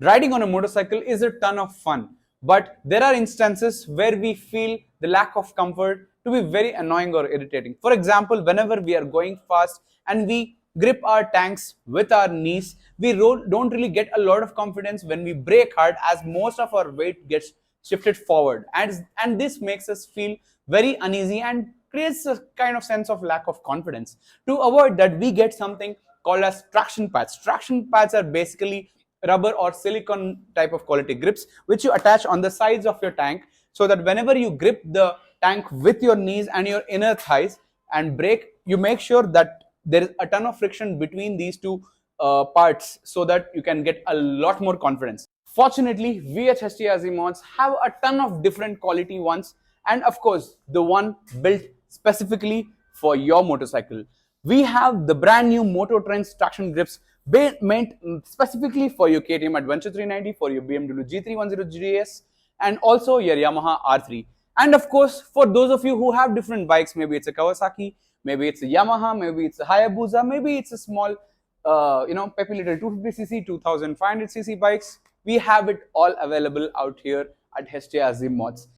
Riding on a motorcycle is a ton of fun, but there are instances where we feel the lack of comfort to be very annoying or irritating. For example, whenever we are going fast and we grip our tanks with our knees, we don't really get a lot of confidence when we brake hard, as most of our weight gets shifted forward, and this makes us feel very uneasy and creates a kind of sense of lack of confidence. To avoid that, we get something called as traction pads. Traction pads are basically rubber or silicone type of quality grips which you attach on the sides of your tank, so that whenever you grip the tank with your knees and your inner thighs and brake, you make sure that there is a ton of friction between these two parts, so that you can get a lot more confidence. Fortunately, VHST mods have a ton of different quality ones, and of course the one built specifically for your motorcycle. We have the brand new mototrendz traction grips meant specifically for your KTM Adventure 390, for your BMW G310 GS, and also your Yamaha R3. And of course, for those of you who have different bikes, maybe it's a Kawasaki, maybe it's a Yamaha, maybe it's a Hayabusa, maybe it's a small, peppy little 250cc, 2500cc bikes, we have it all available out here at HTRZ Mods.